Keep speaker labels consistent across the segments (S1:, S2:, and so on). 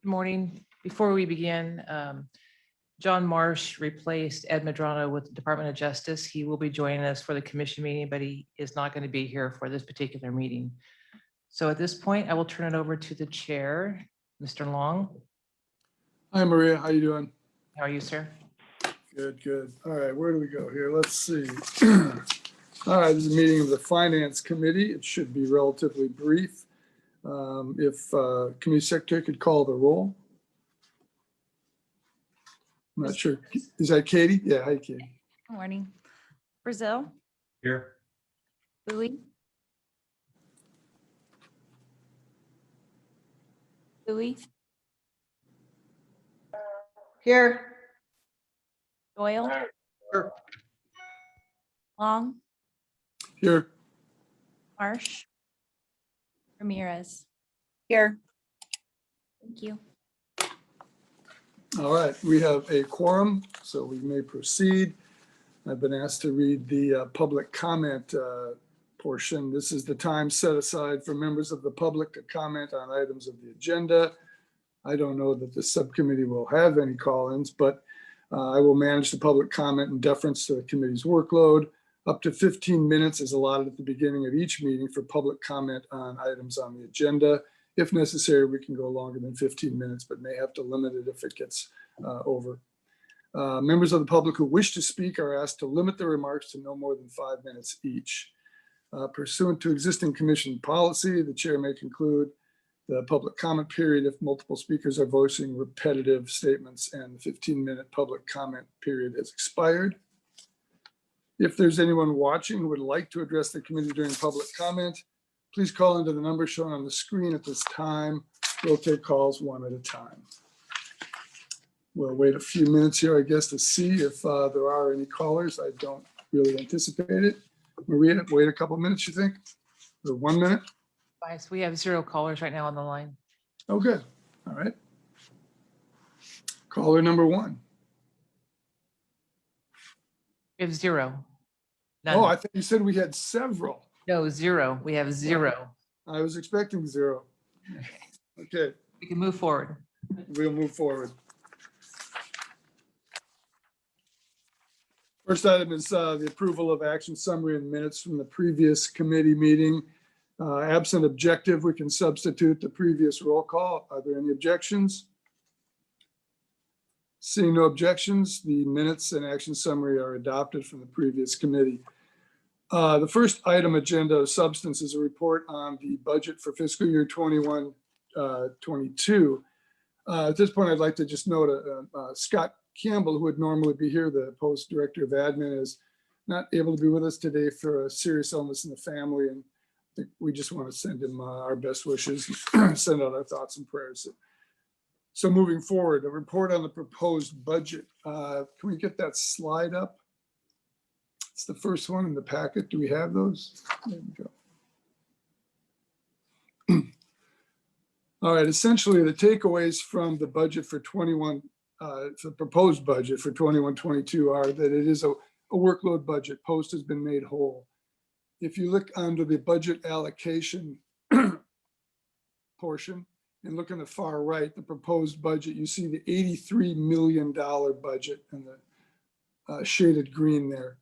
S1: Good morning. Before we begin, John Marsh replaced Ed Medrano with the Department of Justice. He will be joining us for the commission meeting, but he is not going to be here for this particular meeting. So at this point, I will turn it over to the chair, Mr. Long.
S2: Hi, Maria. How you doing?
S1: How are you, sir?
S2: Good, good. All right, where do we go here? Let's see. All right, this is a meeting of the Finance Committee. It should be relatively brief. If Committee Secretary could call the roll. I'm not sure. Is that Katie? Yeah, hi, Katie.
S3: Good morning. Brazil.
S4: Here.
S3: Bowie. Bowie.
S5: Here.
S3: Doyle.
S2: Here.
S3: Long.
S2: Here.
S3: Marsh. Ramirez.
S5: Here.
S3: Thank you.
S2: All right, we have a quorum, so we may proceed. I've been asked to read the public comment portion. This is the time set aside for members of the public to comment on items of the agenda. I don't know that the subcommittee will have any call-ins, but I will manage the public comment in deference to the committee's workload. Up to 15 minutes is allotted at the beginning of each meeting for public comment on items on the agenda. If necessary, we can go longer than 15 minutes, but may have to limit it if it gets over. Members of the public who wish to speak are asked to limit their remarks to no more than 5 minutes each. Pursuant to existing commission policy, the chair may conclude the public comment period if multiple speakers are voicing repetitive statements and the 15-minute public comment period has expired. If there's anyone watching who would like to address the committee during public comment, please call into the number shown on the screen at this time. We'll take calls one at a time. We'll wait a few minutes here, I guess, to see if there are any callers. I don't really anticipate it. Maria, wait a couple minutes, you think? Or 1 minute?
S1: Vice, we have 0 callers right now on the line.
S2: Oh, good. All right. Caller number 1.
S1: We have 0. None.
S2: Oh, I think you said we had several.
S1: No, 0. We have 0.
S2: I was expecting 0. Okay,
S1: We can move forward.
S2: we'll move forward. First item is the approval of action summary and minutes from the previous committee meeting. Absent objective, we can substitute the previous roll call. Are there any objections? Seeing no objections, the minutes and action summary are adopted from the previous committee. The first item agenda of substance is a report on the budget for fiscal year 21-22. At this point, I'd like to just note Scott Campbell, who would normally be here, the post director of admin, is not able to be with us today for a serious illness in the family. And I think we just want to send him our best wishes, send out our thoughts and prayers. So moving forward, a report on the proposed budget. Can we get that slide up? It's the first one in the packet. Do we have those? There we go. All right, essentially the takeaways from the budget for the proposed budget for 21-22 are that it is a workload budget. Post has been made whole. If you look under the budget allocation portion and look on the far right, the proposed budget, you see the $83 million budget and the shaded green there.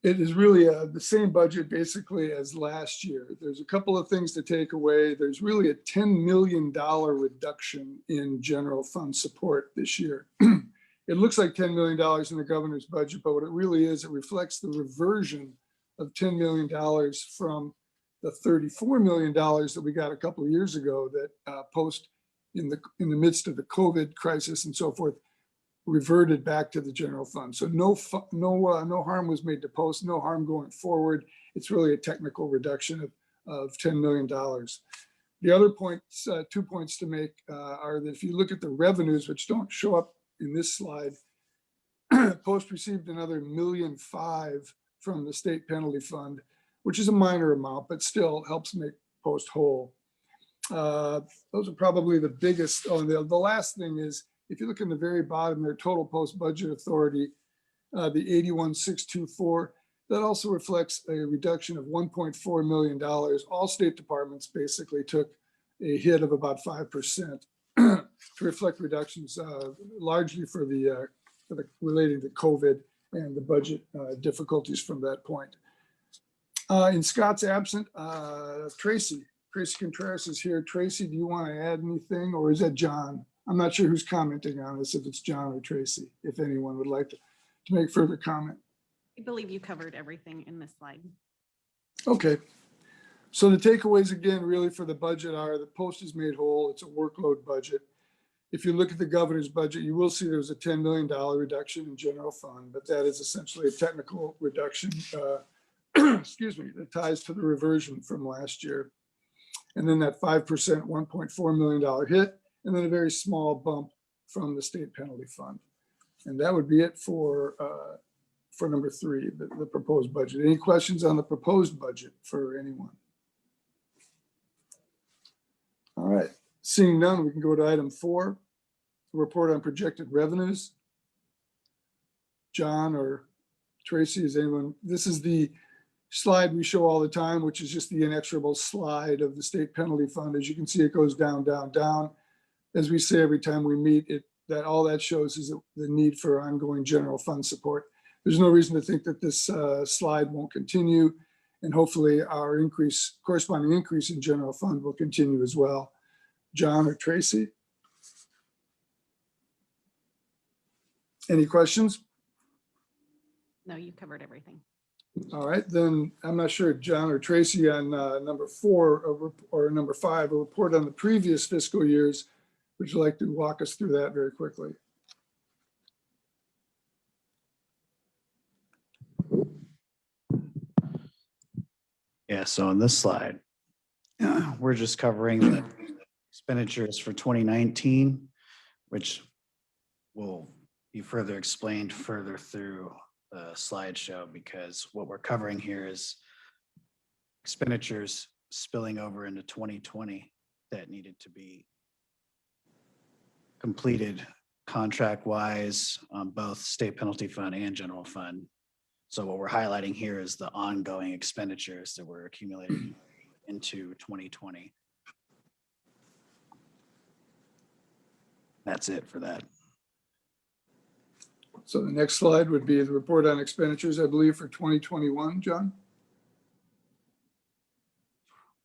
S2: It is really the same budget basically as last year. There's a couple of things to take away. There's really a $10 million reduction in general fund support this year. It looks like $10 million in the governor's budget, but what it really is, it reflects the reversion of $10 million from the $34 million that we got a couple of years ago that post in the midst of the COVID crisis and so forth, reverted back to the general fund. So no harm was made to post, no harm going forward. It's really a technical reduction of $10 million. The other points, 2 points to make are that if you look at the revenues, which don't show up in this slide, Post received another $1.5 million from the state penalty fund, which is a minor amount, but still helps make Post whole. Those are probably the biggest. Oh, the last thing is, if you look in the very bottom, their total post budget authority, the 81,624, that also reflects a reduction of $1.4 million. All state departments basically took a hit of about 5% to reflect reductions largely for the relating to COVID and the budget difficulties from that point. In Scott's absent, Tracy Contreras is here. Tracy, do you want to add anything, or is that John? I'm not sure who's commenting on this, if it's John or Tracy, if anyone would like to make further comment.
S4: I believe you covered everything in this slide.
S2: Okay. So the takeaways again, really for the budget are the post is made whole. It's a workload budget. If you look at the governor's budget, you will see there's a $10 million reduction in general fund, but that is essentially a technical reduction, excuse me, that ties to the reversion from last year. And then that 5%, $1.4 million hit, and then a very small bump from the state penalty fund. And that would be it for number 3, the proposed budget. Any questions on the proposed budget for anyone? All right, seeing none, we can go to item 4, report on projected revenues. John or Tracy, is anyone, this is the slide we show all the time, which is just the inexorable slide of the state penalty fund. As you can see, it goes down, down, down. As we say every time we meet, that all that shows is the need for ongoing general fund support. There's no reason to think that this slide won't continue, and hopefully our corresponding increase in general fund will continue as well. John or Tracy? Any questions?
S4: No, you covered everything.
S2: All right, then I'm not sure, John or Tracy, on number 4 or number 5, a report on the previous fiscal years. Would you like to walk us through that very quickly?
S6: Yeah, so on this slide, we're just covering the expenditures for 2019, which will be further explained further through the slideshow, because what we're covering here is expenditures spilling over into 2020 that needed to be completed contract-wise on both state penalty fund and general fund. So what we're highlighting here is the ongoing expenditures that were accumulated into 2020. That's it for that.
S2: So the next slide would be the report on expenditures, I believe, for 2021, John?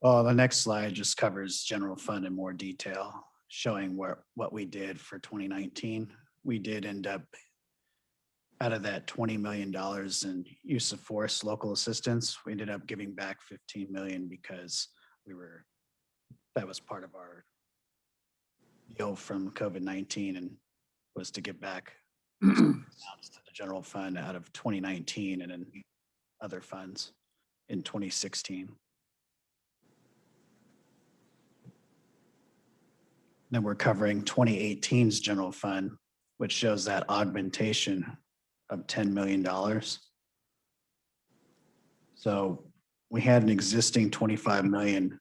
S6: Well, the next slide just covers general fund in more detail, showing what we did for 2019. We did end up, out of that $20 million in use of force local assistance, we ended up giving back 15 million because that was part of our deal from COVID-19, and was to give back to the general fund out of 2019 and in other funds in 2016. Then we're covering 2018's general fund, which shows that augmentation of $10 million. So we had an existing 25 million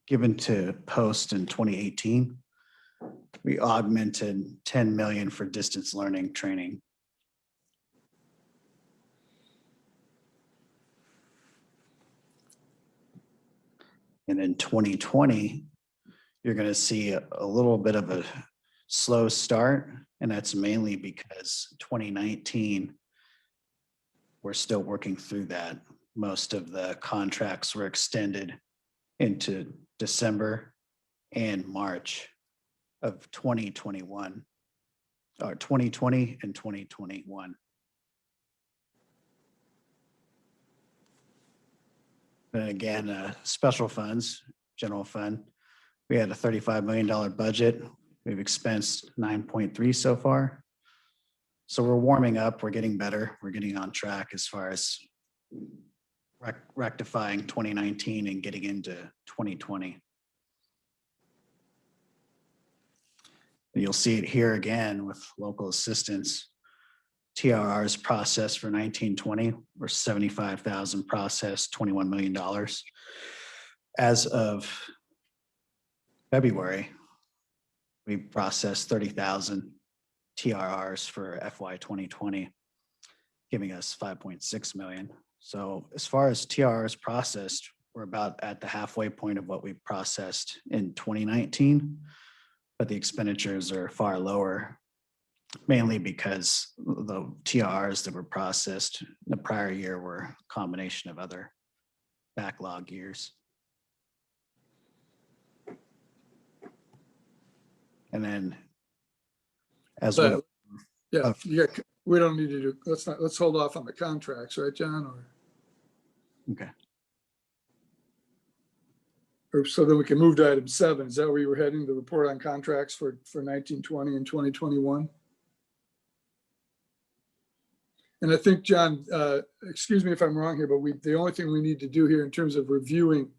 S6: given to post in 2018. We augmented 10 million for distance learning training. And in 2020, you're going to see a little bit of a slow start, and that's mainly because 2019, we're still working through that. Most of the contracts were extended into December and March of 2021, or 2020 and 2021. And again, special funds, general fund, we had a $35 million budget. We've expensed 9.3 so far. So we're warming up, we're getting better. We're getting on track as far as rectifying 2019 and getting into 2020. And you'll see it here again with local assistance. TRRs processed for 1920 were 75,000 processed, $21 million. As of February, we processed 30,000 TRRs for FY 2020, giving us 5.6 million. So as far as TRRs processed, we're about at the halfway point of what we processed in 2019, but the expenditures are far lower, mainly because the TRs that were processed the prior year were a combination of other backlog years. And then as we,
S2: But, yeah, we don't need to do, let's hold off on the contracts, right, John?
S6: okay,
S2: Or so that we can move to item 7. Is that where you were heading, the report on contracts for 1920 and 2021? And I think, John, excuse me if I'm wrong here, but the only thing we need to do here in terms of reviewing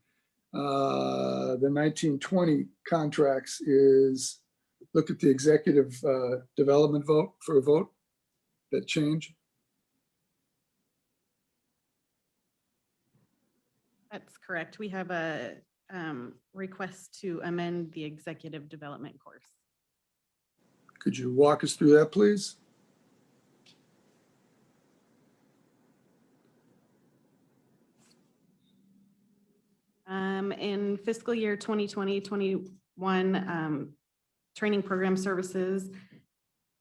S2: the 1920 contracts is look at the executive development vote for a vote, that change.
S4: That's correct. We have a request to amend the executive development course.
S2: Could you walk us through that, please?
S4: In fiscal year 2020-21, training program services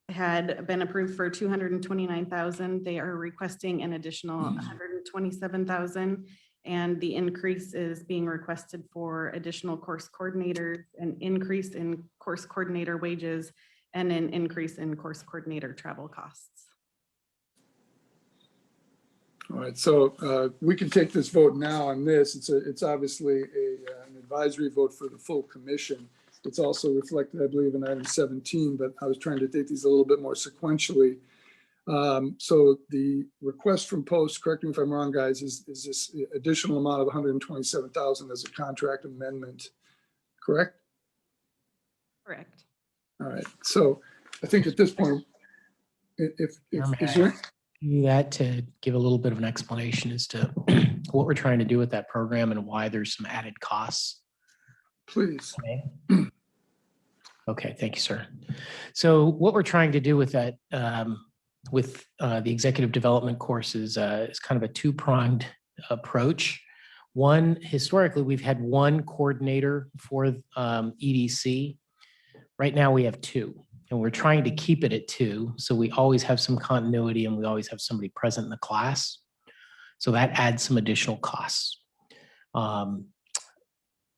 S4: had been approved for 229,000. They are requesting an additional 127,000. And the increase is being requested for additional course coordinators, an increase in course coordinator wages, and an increase in course coordinator travel costs.
S2: All right, so we can take this vote now on this. It's obviously an advisory vote for the full commission. It's also reflected, I believe, in item 17, but I was trying to take these a little bit more sequentially. So the request from Post, correct me if I'm wrong, guys, is this additional amount of 127,000 as a contract amendment, correct?
S4: Correct.
S2: All right, so I think at this point, if is there,
S7: Do that to give a little bit of an explanation as to what we're trying to do with that program and why there's some added costs.
S2: please.
S7: Okay, thank you, sir. So what we're trying to do with that, with the executive development courses is kind of a two-pronged approach. One, historically, we've had one coordinator for EDC. Right now we have two, and we're trying to keep it at two. So we always have some continuity and we always have somebody present in the class. So that adds some additional costs.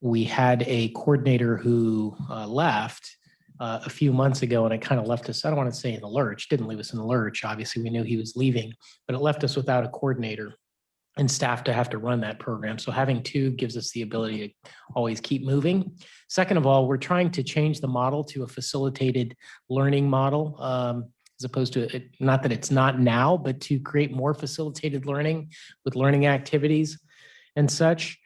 S7: We had a coordinator who left a few months ago, and it kind of left us, I don't want to say in the lurch, didn't leave us in the lurch. Obviously, we knew he was leaving, but it left us without a coordinator and staff to have to run that program. So having two gives us the ability to always keep moving. Second of all, we're trying to change the model to a facilitated learning model, as opposed to, not that it's not now, but to create more facilitated learning with learning activities and such.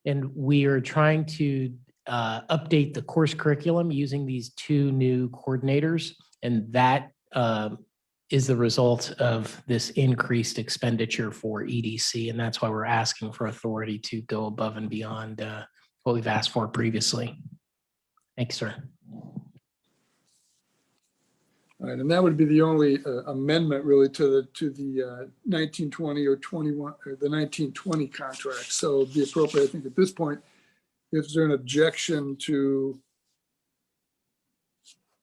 S7: And we are trying to update the course curriculum using these two new coordinators. And that is the result of this increased expenditure for EDC. And that's why we're asking for authority to go above and beyond what we've asked for previously. Thanks, sir.
S2: All right, and that would be the only amendment really to the 1920 or 21 or the 1920 contract. So it'd be appropriate, I think, at this point, if there's an objection to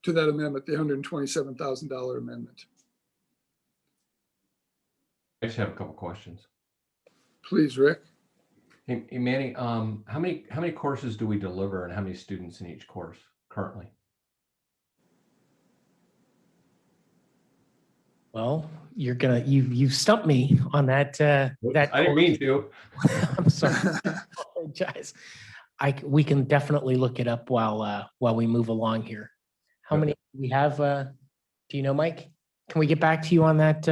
S2: that amendment, the $127,000 amendment.
S8: I just have a couple questions.
S2: Please, Rick.
S8: Hey, Manny, how many courses do we deliver and how many students in each course currently?
S7: Well, you've stumped me on that.
S8: I didn't mean to.
S7: I'm sorry. I apologize. We can definitely look it up while we move along here. How many we have? Do you know, Mike? Can we get back to you on that?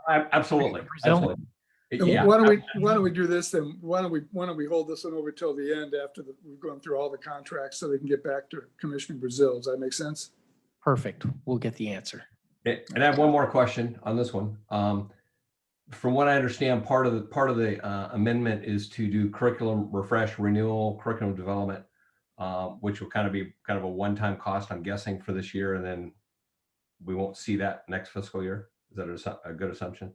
S8: Absolutely.
S7: Brazil?
S8: Absolutely.
S2: And
S8: Yeah.
S2: why don't we do this then? Why don't we hold this one over till the end after we've gone through all the contracts so they can get back to Commissioner Brazil? Does that make sense?
S7: Perfect. We'll get the answer.
S8: And I have one more question on this one. From what I understand, part of the amendment is to do curriculum refresh, renewal, curriculum development, which will kind of be a one-time cost, I'm guessing, for this year, and then we won't see that next fiscal year. Is that a good assumption?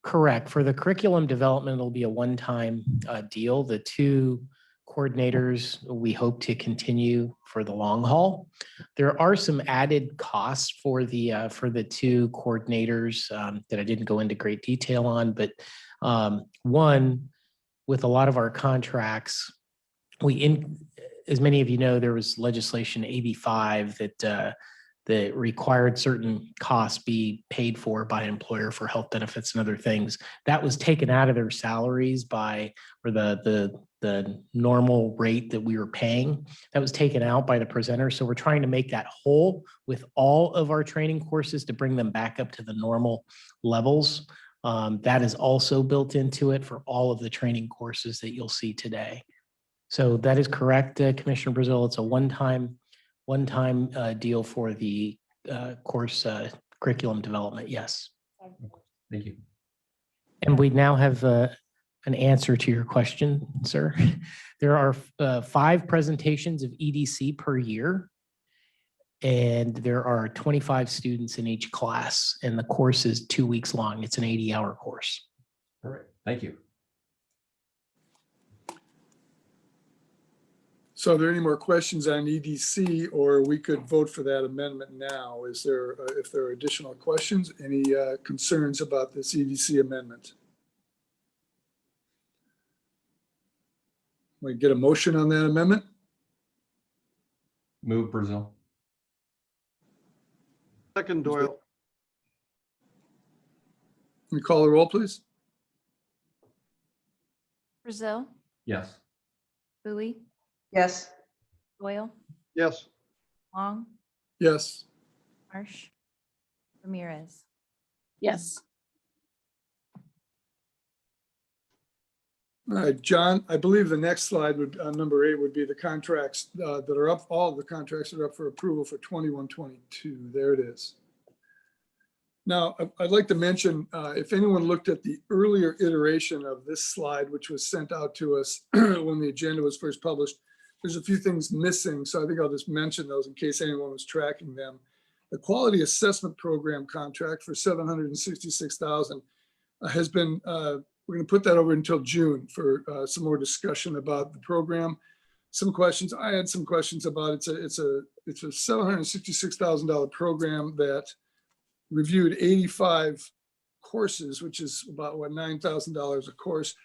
S7: Correct. For the curriculum development, it'll be a one-time deal. The two coordinators, we hope to continue for the long haul. There are some added costs for the two coordinators that I didn't go into great detail on, but one, with a lot of our contracts, as many of you know, there was legislation AB 5 that required certain costs be paid for by an employer for health benefits and other things. That was taken out of their salaries or the normal rate that we were paying. That was taken out by the presenter. So we're trying to make that whole with all of our training courses to bring them back up to the normal levels. That is also built into it for all of the training courses that you'll see today. So that is correct, Commissioner Brazil. It's a one-time deal for the course curriculum development. Yes.
S8: Thank you.
S7: And we now have an answer to your question, sir. There are 5 presentations of EDC per year, and there are 25 students in each class, and the course is 2 weeks long. It's an 80-hour course.
S8: All right. Thank you.
S2: So are there any more questions on EDC, or we could vote for that amendment now? Is there, if there are additional questions, any concerns about this EDC amendment? We get a motion on that amendment?
S8: Move Brazil.
S9: Second Doyle.
S2: Can we call the roll, please?
S3: Brazil,
S8: Yes.
S3: Bowie,
S5: Yes.
S3: Doyle,
S9: Yes.
S3: Long,
S2: Yes.
S3: Marsh, Ramirez.
S5: Yes.
S2: All right, John, I believe the next slide would, number 8 would be the contracts that are up, all of the contracts that are up for approval for 21-22. There it is. Now, I'd like to mention, if anyone looked at the earlier iteration of this slide, which was sent out to us when the agenda was first published, there's a few things missing. So I think I'll just mention those in case anyone was tracking them. The Quality Assessment Program contract for $766,000 has been, we're going to put that over until June for some more discussion about the program. Some questions, I had some questions about it. It's a $766,000 program that reviewed 85 courses, which is about what, $9,000 a course.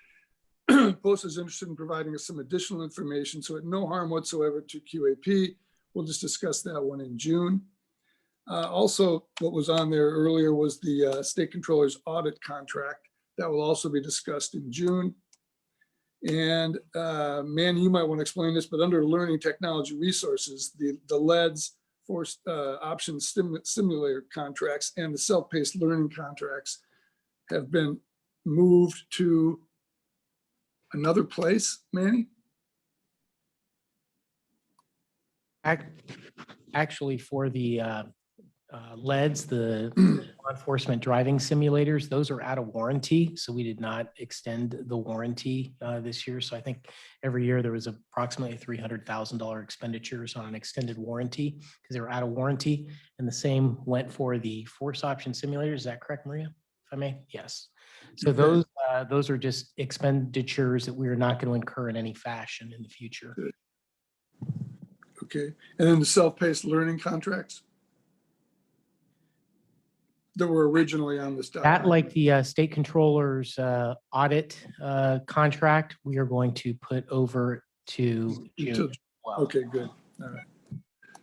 S2: Post is interested in providing us some additional information, so at no harm whatsoever to QAP. We'll just discuss that one in June. Also, what was on there earlier was the State Controller's audit contract. That will also be discussed in June. And Manny, you might want to explain this, but under Learning Technology Resources, the LEDs forced option simulator contracts and the self-paced learning contracts have been moved to another place, Manny?
S7: Actually, for the LEDs, the law enforcement driving simulators, those are out of warranty. So we did not extend the warranty this year. So I think every year there was approximately $300,000 expenditures on an extended warranty because they were out of warranty. And the same went for the force option simulators. Is that correct, Maria? If I may? Yes. So those are just expenditures that we are not going to incur in any fashion in the future.
S2: Okay, and then the self-paced learning contracts that were originally on this document.
S7: That, like the state controller's audit contract, we are going to put over to June.
S2: Okay, good. All right.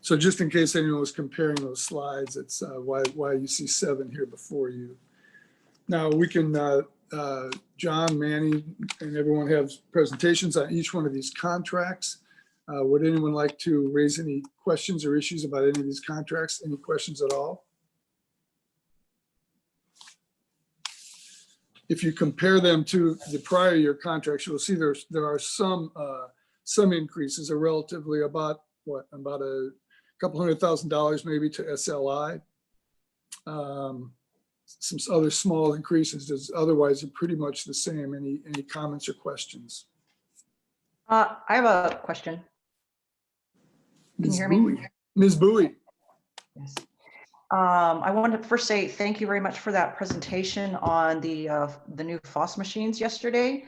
S2: So just in case anyone was comparing those slides, it's why you see 7 here before you. Now we can, John, Manny, and everyone have presentations on each one of these contracts. Would anyone like to raise any questions or issues about any of these contracts? Any questions at all? If you compare them to the prior year contracts, you'll see there are some increases, are relatively about a couple $100,000 maybe to SLI. Some other small increases, otherwise they're pretty much the same. Any comments or questions?
S5: I have a question. Can you hear me?
S2: Ms. Bowie.
S5: Yes. I wanted to first say thank you very much for that presentation on the new FOSS machines yesterday.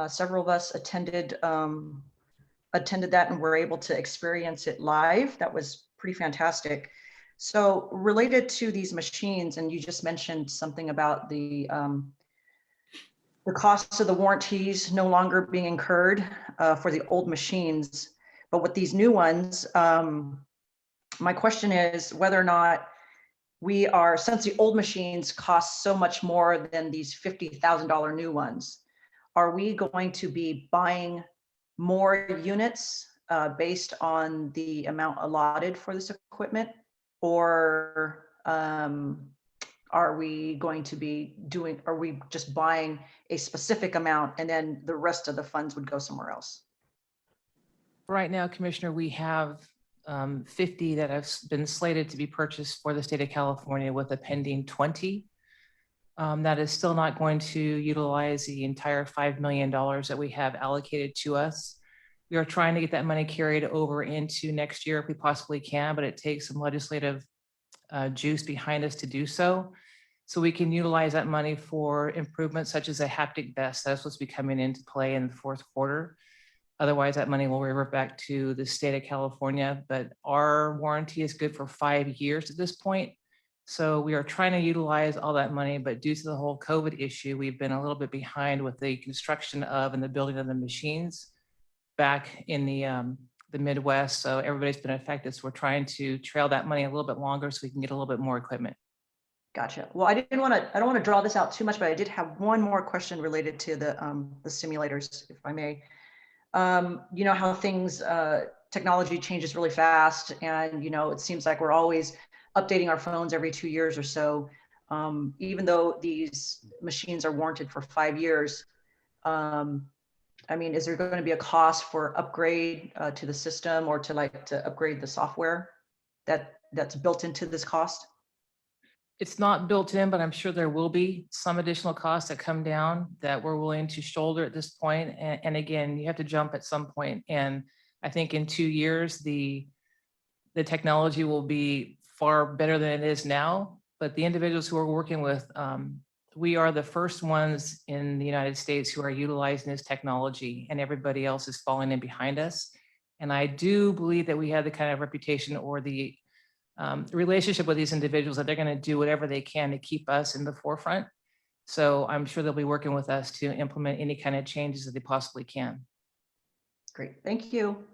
S5: Several of us attended that and were able to experience it live. That was pretty fantastic. So related to these machines, and you just mentioned something about the costs of the warranties no longer being incurred for the old machines, but with these new ones, my question is whether or not we are, since the old machines cost so much more than these $50,000 new ones, are we going to be buying more units based on the amount allotted for this equipment? Or are we going to be are we just buying a specific amount and then the rest of the funds would go somewhere else?
S1: Right now, Commissioner, we have 50 that have been slated to be purchased for the state of California with a pending 20. That is still not going to utilize the entire $5 million that we have allocated to us. We are trying to get that money carried over into next year if we possibly can, but it takes some legislative juice behind us to do so. So we can utilize that money for improvements such as a haptic vest. That's what's be coming into play in the fourth quarter. Otherwise, that money will revert back to the state of California, but our warranty is good for 5 years at this point. So we are trying to utilize all that money, but due to the whole COVID issue, we've been a little bit behind with the construction of and the building of the machines back in the Midwest. So everybody's been affected. So we're trying to trail that money a little bit longer so we can get a little bit more equipment.
S5: Gotcha. Well, I don't want to draw this out too much, but I did have one more question related to the simulators, if I may. You know how things, technology changes really fast, and it seems like we're always updating our phones every 2 years or so. Even though these machines are warranted for 5 years, I mean, is there going to be a cost for upgrade to the system or to upgrade the software that's built into this cost?
S1: It's not built in, but I'm sure there will be some additional costs that come down that we're willing to shoulder at this point. And again, you have to jump at some point. And I think in 2 years, the technology will be far better than it is now. But the individuals who are working with, we are the first ones in the United States who are utilizing this technology, and everybody else is falling in behind us. And I do believe that we have the kind of reputation or the relationship with these individuals that they're going to do whatever they can to keep us in the forefront. So I'm sure they'll be working with us to implement any kind of changes that they possibly can.
S5: Great, thank you.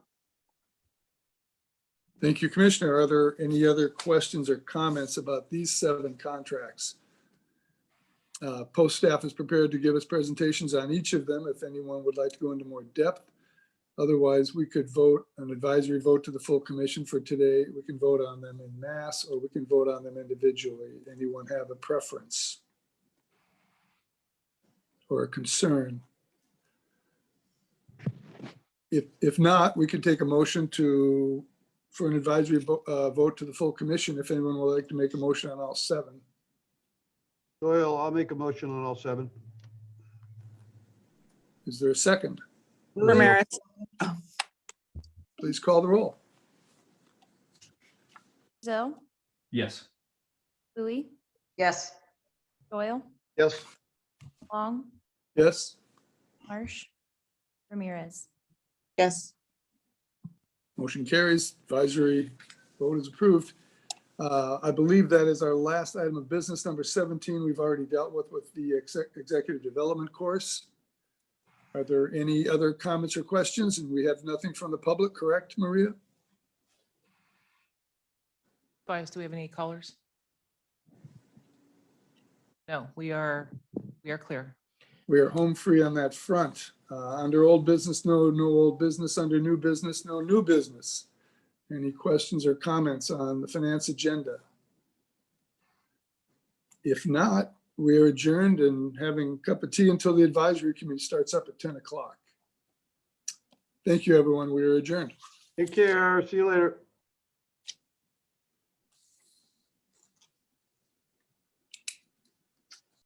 S2: Thank you, Commissioner. Are there any other questions or comments about these 7 contracts? Post staff is prepared to give us presentations on each of them if anyone would like to go into more depth. Otherwise, we could vote an advisory vote to the full commission for today. We can vote on them in mass, or we can vote on them individually. Anyone have a preference or a concern? If not, we could take a motion for an advisory vote to the full commission. If anyone would like to make a motion on all 7.
S9: Doyle, I'll make a motion on all 7.
S2: Is there a second?
S10: Ramirez.
S2: Please call the roll.
S3: Zill,
S8: Yes.
S3: Bowie,
S5: Yes.
S3: Doyle,
S9: Yes.
S3: Long,
S2: Yes.
S3: Marsh, Ramirez.
S10: Yes.
S2: Motion carries. Advisory vote is approved. I believe that is our last item of business. Number 17, we've already dealt with the executive development course. Are there any other comments or questions? And we have nothing from the public, correct, Maria?
S1: Bias, do we have any callers? No, we are clear.
S2: We are home free on that front. Under old business, no old business. Under new business, no new business. Any questions or comments on the finance agenda? If not, we are adjourned and having a cup of tea until the advisory committee starts up at 10 o'clock. Thank you, everyone. We are adjourned.
S9: Take care. See you later.